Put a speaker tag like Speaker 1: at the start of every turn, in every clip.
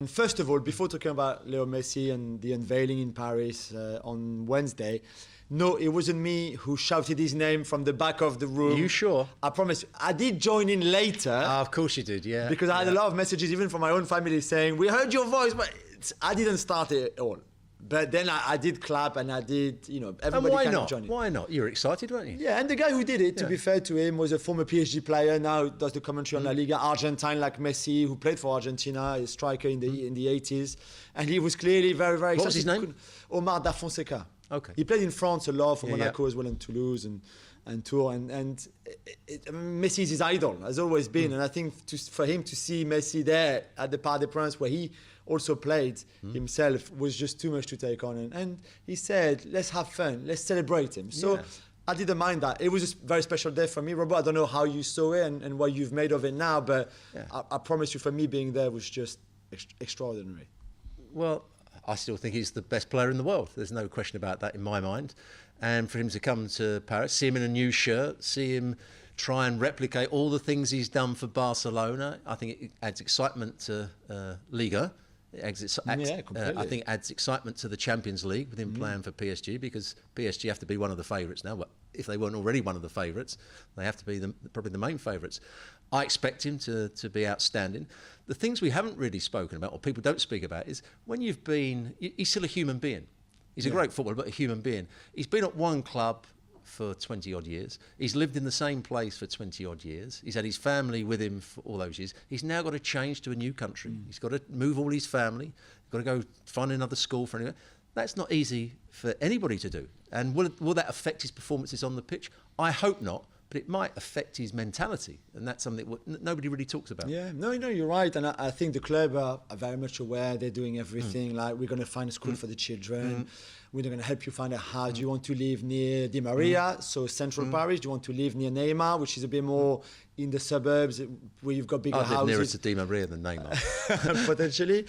Speaker 1: First of all, before talking about Leo Messi and the unveiling in Paris on Wednesday, no, it wasn't me who shouted his name from the back of the room.
Speaker 2: Are you sure?
Speaker 1: I promise. I did join in later.
Speaker 2: Of course you did, yeah.
Speaker 1: Because I had a lot of messages, even from my own family, saying, we heard your voice, but I didn't start it at all. But then I did clap and I did, everybody kind of joined in.
Speaker 2: Why not? You were excited, weren't you?
Speaker 1: Yeah, and the guy who did it, to be fair to him, was a former PSG player, now does the commentary on La Ligue, Argentine like Messi, who played for Argentina, a striker in the 80s. And he was clearly very, very excited.
Speaker 2: What was his name?
Speaker 1: Omar Da Fonseca.
Speaker 2: Okay.
Speaker 1: He played in France a lot, for Monaco as well, and Toulouse and Tours. And Messi is his idol, has always been. And I think for him to see Messi there at the Parc des Princes, where he also played himself, was just too much to take on. And he said, let's have fun, let's celebrate him. So I didn't mind that. It was a very special day for me. Robert, I don't know how you saw it and what you've made of it now, but I promise you, for me, being there was just extraordinary.
Speaker 2: Well, I still think he's the best player in the world. There's no question about that in my mind. And for him to come to Paris, see him in a new shirt, see him try and replicate all the things he's done for Barcelona, I think it adds excitement to Ligue. I think adds excitement to the Champions League with him playing for PSG, because PSG have to be one of the favourites now. But if they weren't already one of the favourites, they have to be probably the main favourites. I expect him to be outstanding. The things we haven't really spoken about, or people don't speak about, is when you've been... He's still a human being. He's a great footballer, but a human being. He's been at one club for 20-odd years. He's lived in the same place for 20-odd years. He's had his family with him for all those years. He's now got to change to a new country. He's got to move all his family. He's got to go find another school for anyone. That's not easy for anybody to do. And will that affect his performances on the pitch? I hope not. But it might affect his mentality, and that's something that nobody really talks about.
Speaker 1: Yeah, no, you're right, and I think the club are very much aware. They're doing everything, like, we're going to find a school for the children, we're going to help you find a house. Do you want to live near Di Maria, so central Paris? Do you want to live near Neymar, which is a bit more in the suburbs, where you've got bigger houses?
Speaker 2: I'd live nearer to Di Maria than Neymar.
Speaker 1: Potentially.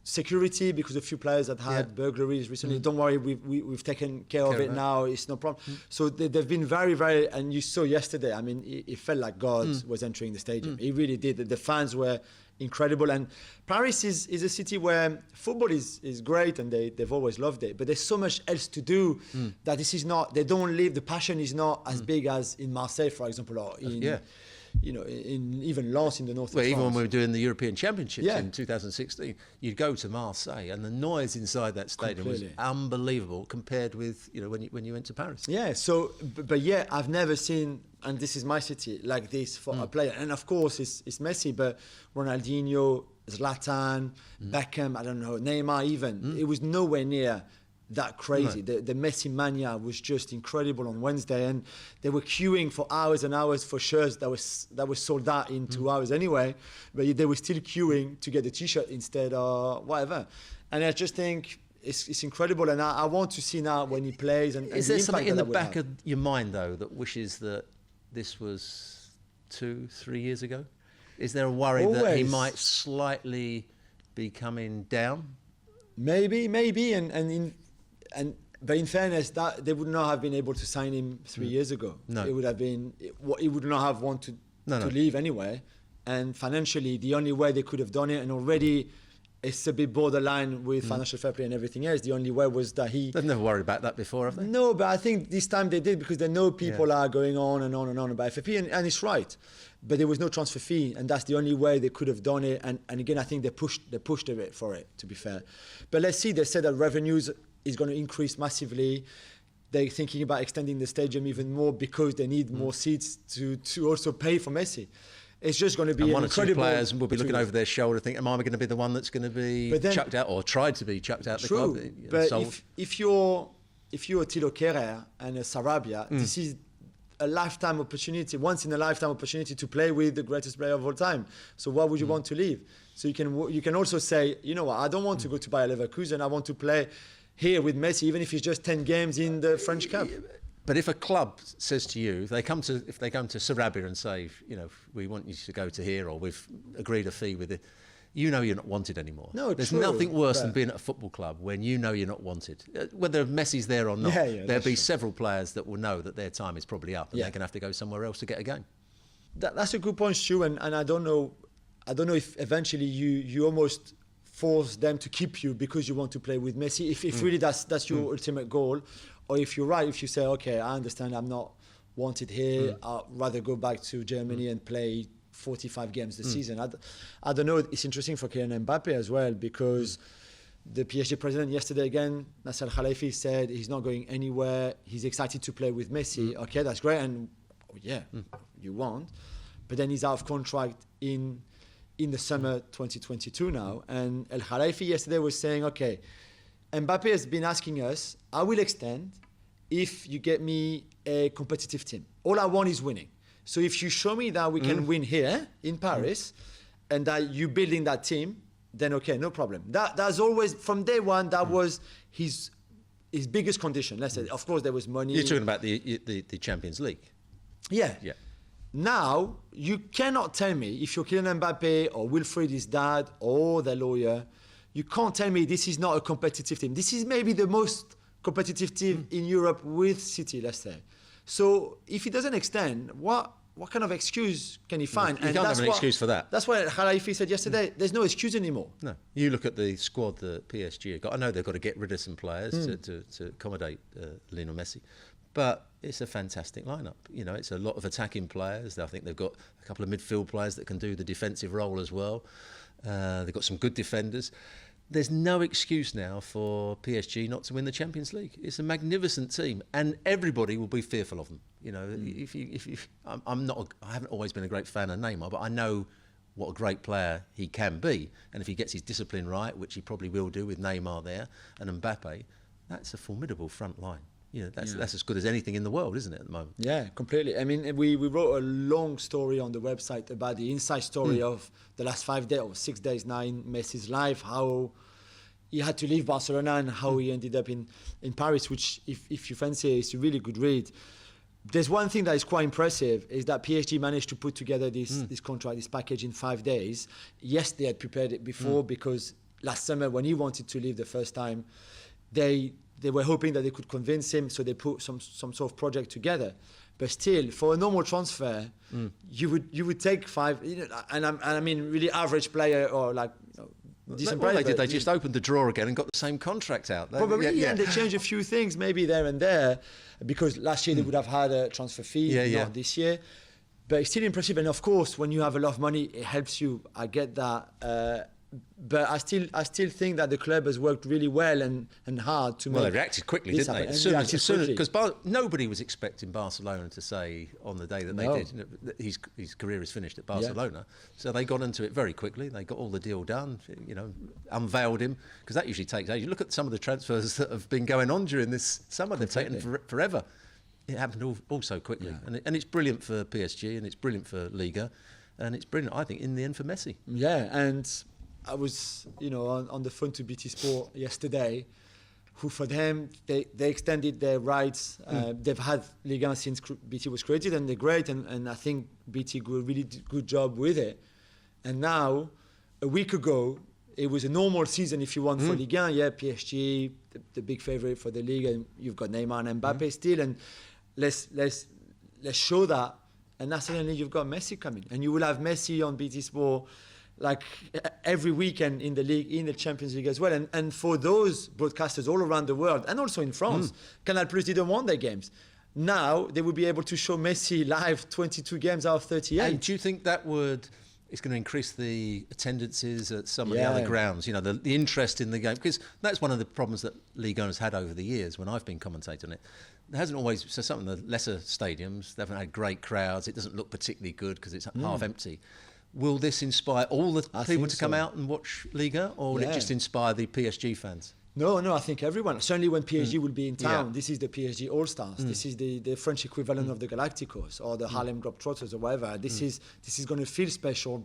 Speaker 1: Security, because a few players that had burglaries recently. Don't worry, we've taken care of it now. It's no problem. So they've been very, very, and you saw yesterday, I mean, it felt like God was entering the stadium. It really did. The fans were incredible. And Paris is a city where football is great, and they've always loved it. But there's so much else to do that this is not, they don't live, the passion is not as big as in Marseille, for example, or in... in even Lens in the north of France.
Speaker 2: Even when we were doing the European Championships in 2016, you'd go to Marseille and the noise inside that stadium was unbelievable compared with when you went to Paris.
Speaker 1: Yeah, so, but I've never seen, and this is my city, like this for a player. And of course, it's Messi, but Ronaldinho, Zlatan, Beckham, I don't know, Neymar even, it was nowhere near that crazy. No. The Messi mania was just incredible on Wednesday, and they were queuing for hours and hours for shirts that was sold out in 2 hours anyway, but they were still queuing to get the t-shirt instead or whatever. And I just think it's incredible, and I want to see now when he plays. And
Speaker 2: is there something in the back of your mind though that wishes that this was 2-3 years ago? Is there a worry that he might slightly be coming down?
Speaker 1: Maybe, but in fairness, that they would not have been able to sign him 3 years ago.
Speaker 2: No,
Speaker 1: it would have been. He would not have wanted to leave anyway. And financially, the only way they could have done it, and already it's a bit borderline with financial fair play and everything else. The only way was that he.
Speaker 2: They've never worried about that before, have they?
Speaker 1: No, but I think this time they did, because they know people are going on and on and on about FFP, and it's right. But there was no transfer fee, and that's the only way they could have done it. And again, I think they pushed a bit for it, to be fair. But let's see. They said that revenues is going to increase massively. They're thinking about extending the stadium even more because they need more seats to also pay for Messi. It's just going to be
Speaker 2: one
Speaker 1: incredible.
Speaker 2: One or two players will be looking over their shoulder thinking, am I going to be the one that's going to be chucked out or tried to be chucked out the club?
Speaker 1: But if you're Thilo Kehrer and a Sarabia, this is a lifetime opportunity, once in a lifetime opportunity to play with the greatest player of all time. So why would you want to leave? So you can also say, you know what, I don't want to go to Bayer Leverkusen, I want to play here with Messi, even if it's just 10 games in the French Cup.
Speaker 2: But if a club says to you, if they come to Sarabia and say, we want you to go to here, or we've agreed a fee with it, you're not wanted anymore.
Speaker 1: No,
Speaker 2: there's nothing worse than being at a football club when you're not wanted. Whether Messi's there or not, there'll be several players that will know that their time is probably up, and they're going to have to go somewhere else to get a game.
Speaker 1: That's a good point, Stu, and I don't know I don't know if eventually you almost force them to keep you because you want to play with Messi. If really that's your ultimate goal, or if you're right, if you say, okay, I understand I'm not wanted here, I'd rather go back to Germany and play 45 games this season. I don't know. It's interesting for Kylian Mbappe as well, because the PSG president yesterday again, Nasser Khalifi, said he's not going anywhere. He's excited to play with Messi. Okay, that's great, and you want, but then he's out of contract in the summer 2022 now. And El Khalifi yesterday was saying, okay, Mbappe has been asking us, I will extend if you get me a competitive team. All I want is winning. So if you show me that we can win here in Paris and that you're building that team, then okay, no problem. That's always, from day one, that was his biggest condition. Let's say, of course, there was money.
Speaker 2: You're talking about the Champions League.
Speaker 1: Yeah. Now, you cannot tell me, if you're Kylian Mbappe or Wilfried, his dad, or the lawyer, you can't tell me this is not a competitive team. This is maybe the most competitive team in Europe with City, let's say. So if he doesn't extend, what kind of excuse can he find?
Speaker 2: You can't have an excuse for that.
Speaker 1: That's what Khalifi said yesterday. There's no excuse anymore.
Speaker 2: No. You look at the squad that PSG have got. I know they've got to get rid of some players to accommodate Lionel Messi. But it's a fantastic lineup. You know, it's a lot of attacking players. I think they've got a couple of midfield players that can do the defensive role as well. They've got some good defenders. There's no excuse now for PSG not to win the Champions League. It's a magnificent team, and everybody will be fearful of them. You know, I haven't always been a great fan of Neymar, but I know what a great player he can be, and if he gets his discipline right, which he probably will do with Neymar there and Mbappe, that's a formidable front line. You know, that's as good as anything in the world, isn't it, at the moment? Yeah,
Speaker 1: completely. I mean, we wrote a long story on the website about the inside story of the last 5 days or 6 days now in Messi's life, how he had to leave Barcelona and how he ended up in Paris, which, if you fancy it, is a really good read. There's one thing that is quite impressive, is that PSG managed to put together this contract, this package in 5 days. Yes, they had prepared it before because last summer when he wanted to leave the first time, they were hoping that they could convince him, so they put some sort of project together. But still, for a normal transfer, you would take 5, you know, and I mean really average player or like decent player.
Speaker 2: They just opened the drawer again and got the same contract out.
Speaker 1: Probably, and they changed a few things maybe there and there, because last year they would have had a transfer fee, not this year. But it's still impressive, and of course, when you have a lot of money, it helps you. I get that. But I still think that the club has worked really well and hard to make.
Speaker 2: Well, they reacted quickly, didn't they? As soon as because nobody was expecting Barcelona to say on the day that they did, you know, that his career is finished at Barcelona. So they got into it very quickly. They got all the deal done. You know, unveiled him, because that usually takes ages. You look at some of the transfers that have been going on during this summer. They've taken forever. It happened all so quickly, and it's brilliant for PSG, and it's brilliant for Ligue, and it's brilliant, I think, in the end for Messi.
Speaker 1: Yeah, and I was, on the phone to BT Sport yesterday, who for them, they extended their rights. They've had Ligue 1 since BT was created, and they're great, and I think BT did a really good job with it. And now, a week ago, it was a normal season, if you want, for Ligue 1. Yeah, PSG, the big favourite for the league, and you've got Neymar and Mbappe still, and let's show that. And now suddenly you've got Messi coming, and you will have Messi on BT Sport like every weekend in the league, in the Champions League as well. And for those broadcasters all around the world, and also in France, Canal Plus didn't want their games. Now they will be able to show Messi live 22 games out of 38.
Speaker 2: And do you think that it's going to increase the attendances at some of the other grounds? You know, the interest in the game, because that's one of the problems that Ligue 1 has had over the years when I've been commentating on it. There hasn't always, so some of the lesser stadiums, they haven't had great crowds. It doesn't look particularly good because it's half empty. Will this inspire all the people to come out and watch Liga, or will it just inspire the PSG fans?
Speaker 1: No, I think everyone. Certainly when PSG will be in town, this is the PSG All-Stars. This is the French equivalent of the Galacticos or the Harlem Globetrotters or whatever. This is going to feel special.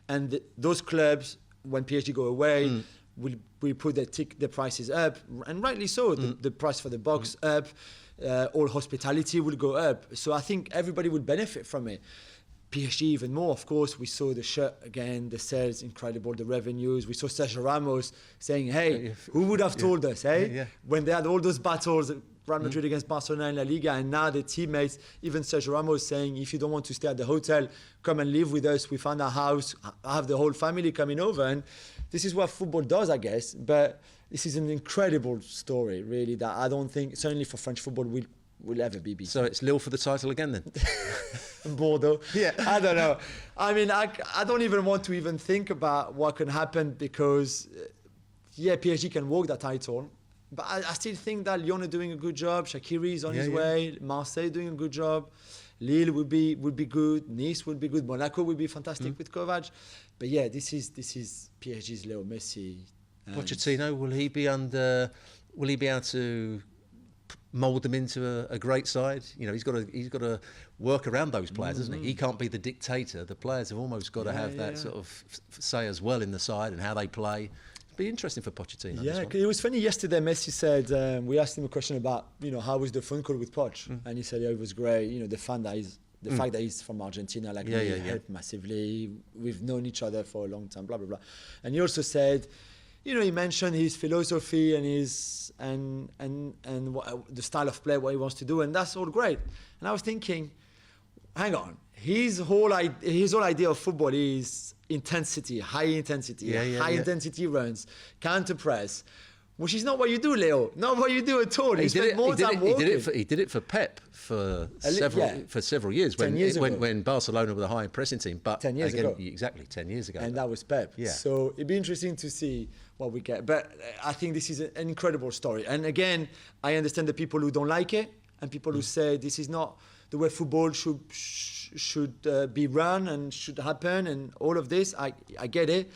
Speaker 1: And those clubs, when PSG go away, will put the prices up, and rightly so. The price for the box up, all hospitality will go up. So I think everybody will benefit from it. PSG even more, of course. We saw the shirt again, the sales incredible, the revenues. We saw Sergio Ramos saying, hey, who would have told us, when they had all those battles Real Madrid against Barcelona in La Liga, and now the teammates, even Sergio Ramos saying, if you don't want to stay at the hotel, come and live with us. We found a house, have the whole family coming over. And this is what football does, I guess. But this is an incredible story, really, that I don't think, certainly for French football, will ever be beaten.
Speaker 2: So it's Lille for the title again then?
Speaker 1: Bordeaux.
Speaker 2: Yeah.
Speaker 1: I don't know. I mean, I don't even want to even think about what can happen because, PSG can walk that title. But I still think that Lyon are doing a good job. Shaqiri is on his way. Marseille doing a good job. Lille would be good. Nice would be good. Monaco would be fantastic with Kovac. But yeah, this is PSG's Leo Messi.
Speaker 2: Pochettino, will he be able to mould them into a great side? You know, he's got to work around those players, hasn't he? He can't be the dictator. The players have almost got to have that sort of say as well in the side and how they play. Be interesting for Pochettino.
Speaker 1: Yeah, it was funny yesterday. Messi said we asked him a question about how was the phone call with Poch, and he said it was great. The fact that he's from Argentina helped massively. We've known each other for a long time. Blah blah blah, and he also said, he mentioned his philosophy and his and the style of play, what he wants to do, and that's all great. And I was thinking, hang on, his whole idea of football is intensity, high intensity, intensity runs, counter press, which is not what you do, Leo. Not what you do at all. He did
Speaker 2: it for Pep for several years when Barcelona were the high pressing team. But
Speaker 1: 10 years ago.
Speaker 2: Exactly, 10 years ago.
Speaker 1: And that was Pep.
Speaker 2: Yeah.
Speaker 1: So it'd be interesting to see what we get. But I think this is an incredible story. And again, I understand the people who don't like it and people who say this is not the way football should be run and should happen and all of this. I get it.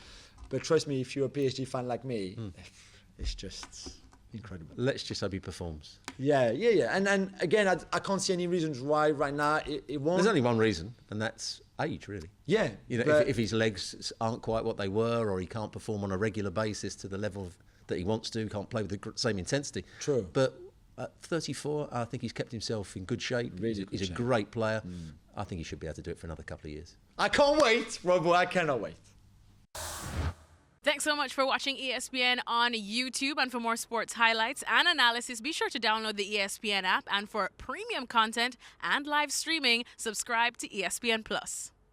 Speaker 1: But trust me, if you're a PSG fan like me, it's just incredible.
Speaker 2: Let's just hope he performs.
Speaker 1: Yeah. And again, I can't see any reasons why right now it won't.
Speaker 2: There's only one reason, and that's age, really.
Speaker 1: Yeah.
Speaker 2: If his legs aren't quite what they were, or he can't perform on a regular basis to the level that he wants to, can't play with the same intensity.
Speaker 1: True.
Speaker 2: But at 34, I think he's kept himself in good shape.
Speaker 1: Really
Speaker 2: he's a great player. I think he should be able to do it for another couple of years.
Speaker 1: I can't wait, Robo. I cannot wait.
Speaker 3: Thanks so much for watching ESPN on YouTube. And for more sports highlights and analysis, be sure to download the ESPN app. And for premium content and live streaming, subscribe to ESPN Plus.